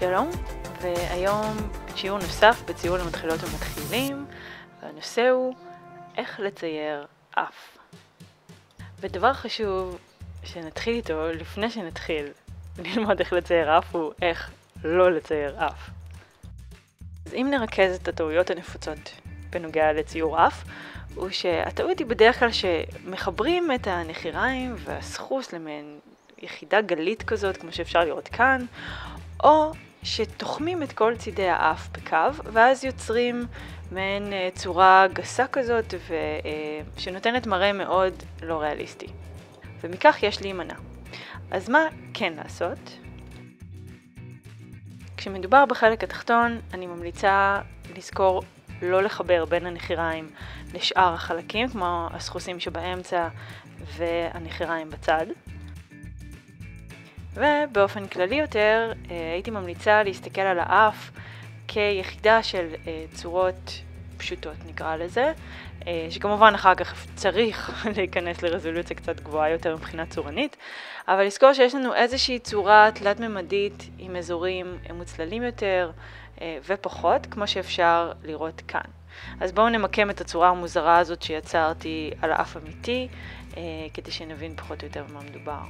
שלום, והיום שיעור נוסף בציור למתחילות ומתחילים, והנושא הוא איך לצייר אף. ודבר חשוב שנתחיל איתו לפני שנתחיל ללמוד איך לצייר אף הוא איך לא לצייר אף. אז אם נרכז את הטעויות הנפוצות בנוגע לציור אף, הוא שהטעות היא בדרך כלל שמחברים את הנחיריים והסחוס למעין יחידה גלית כזאת, כמו שאפשר לראות כאן, או שתוחמים את כל צידי האף בקו, ואז יוצרים מעין צורה גסה כזאת, שנותנת מראה מאוד לא ריאליסטי. ומכך יש להימנע. אז מה כן לעשות? כשמדובר בחלק התחתון, אני ממליצה לזכור לא לחבר בין הנחיריים לשאר החלקים, כמו הסחוסים שבאמצע והנחיריים בצד. ובאופן כללי יותר, הייתי ממליצה להסתכל על האף כיחידה של צורות פשוטות, נקרא לזה, שכמובן אחר כך צריך להיכנס לרזולוציה קצת גבוהה יותר מבחינה צורנית, אבל לזכור שיש לנו איזושהי צורה תלת-ממדית עם אזורים מוצללים יותר ופחות, כמו שאפשר לראות כאן. אז בואו נמקם את הצורה המוזרה הזאת שיצרתי על האף אמיתי, כדי שנבין פחות או יותר במה מדובר.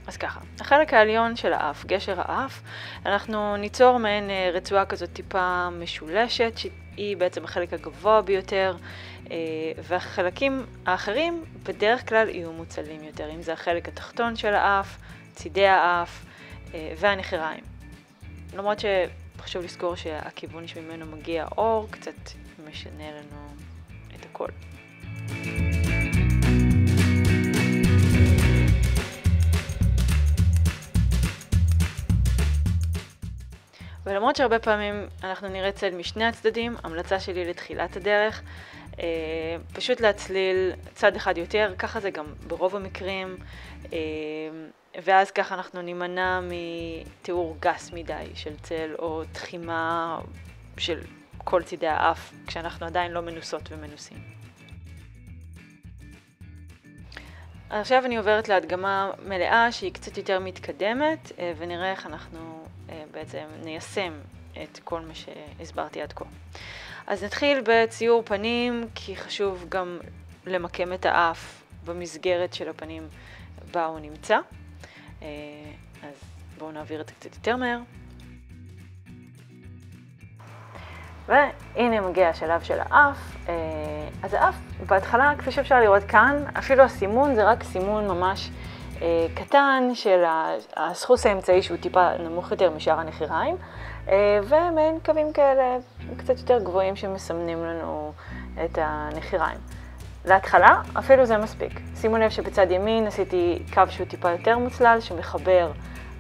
אז ככה, החלק העליון של האף, גשר האף, אנחנו ניצור מעין רצועה כזאת טיפה משולשת, שהיא בעצם החלק הגבוה ביותר, והחלקים האחרים בדרך כלל יהיו מוצלים יותר, אם זה החלק התחתון של האף, צידי האף והנחיריים. למרות שחשוב לזכור שהכיוון שממנו מגיע אור קצת משנה לנו את הכל. ולמרות שהרבה פעמים אנחנו נראה צל משני הצדדים, המלצה שלי לתחילת הדרך, פשוט להצליל צד אחד יותר, ככה זה גם ברוב המקרים, ואז ככה אנחנו נימנע מתיאור גס מדי של צל או תחימה של כל צידי האף, כשאנחנו עדיין לא מנוסות ומנוסים. עכשיו אני עוברת להדגמה מלאה שהיא קצת יותר מתקדמת, ונראה איך אנחנו בעצם ניישם את כל מה שהסברתי עד כה. אז נתחיל בציור פנים, כי חשוב גם למקם את האף במסגרת של הפנים בה הוא נמצא. אז בואו נעביר את זה קצת יותר מהר. והנה מגיע השלב של האף. אז האף בהתחלה, כפי שאפשר לראות כאן, אפילו הסימון זה רק סימון ממש קטן של הסחוס האמצעי שהוא טיפה נמוך יותר משאר הנחיריים, ומעין קווים כאלה קצת יותר גבוהים שמסמנים לנו את הנחיריים. להתחלה אפילו זה מספיק. שימו לב שבצד ימין עשיתי קו שהוא טיפה יותר מוצלל שמחבר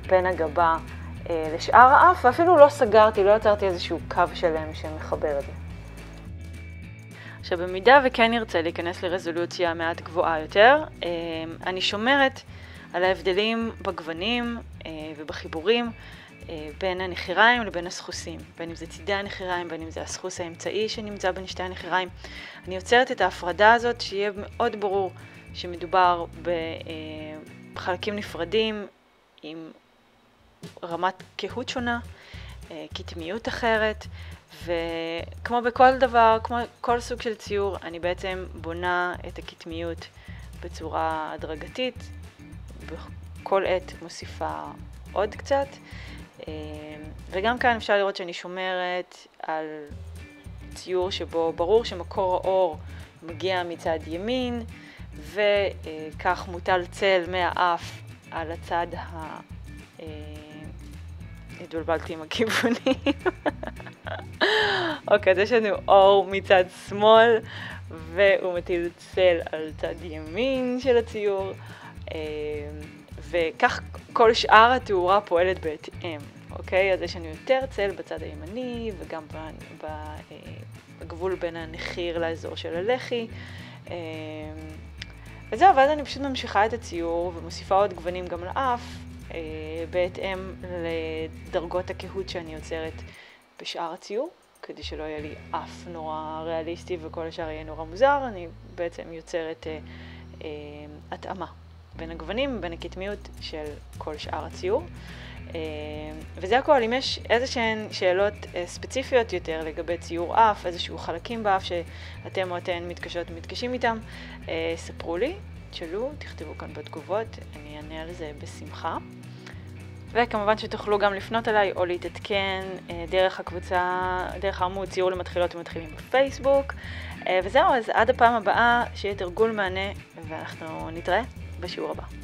בין הגבה לשאר האף, ואפילו לא סגרתי, לא יצרתי איזשהו קו שלם שמחבר את זה. עכשיו במידה וכן נרצה להיכנס לרזולוציה מעט גבוהה יותר, אני שומרת על ההבדלים בגוונים ובחיבורים בין הנחיריים לבין הסחוסים, בין אם זה צידי הנחיריים, בין אם זה הסחוס האמצעי שנמצא בין שתי הנחיריים. אני יוצרת את ההפרדה הזאת שיהיה מאוד ברור שמדובר בחלקים נפרדים עם רמת קהות שונה, כתמיות אחרת, וכמו בכל דבר, כמו כל סוג של ציור, אני בעצם בונה את הכתמיות בצורה הדרגתית, בכל עת מוסיפה עוד קצת, וגם כאן אפשר לראות שאני שומרת על ציור שבו ברור שמקור האור מגיע מצד ימין, וכך מוטל צל מהאף על הצד התבלבלתי עם הכיוונים. אוקיי, אז יש לנו אור מצד שמאל, והוא מטיל צל על צד ימין של הציור, וכך כל שאר התאורה פועלת בהתאם. אוקיי, אז יש לנו יותר צל בצד הימני, וגם בגבול בין הנחיר לאזור של הלחי. וזהו, ואז אני פשוט ממשיכה את הציור ומוסיפה עוד גוונים גם לאף, בהתאם לדרגות הקהות שאני יוצרת בשאר הציור, כדי שלא יהיה לי אף נורא ריאליסטי וכל השאר יהיה נורא מוזר. אני בעצם יוצרת התאמה בין הגוונים, בין הכתמיות של כל שאר הציור. וזה הכל. אם יש איזשהן שאלות ספציפיות יותר לגבי ציור אף, איזשהו חלקים באף שאתם או אתן מתקשות ומתקשים איתם, ספרו לי, תשאלו, תכתבו כאן בתגובות, אני אענה על זה בשמחה. וכמובן שתוכלו גם לפנות אליי או להתעדכן דרך הקבוצה, דרך העמוד ציור למתחילות ומתחילים בפייסבוק. וזהו, אז עד הפעם הבאה שיהיה תרגול מענה, ואנחנו נתראה בשיעור הבא.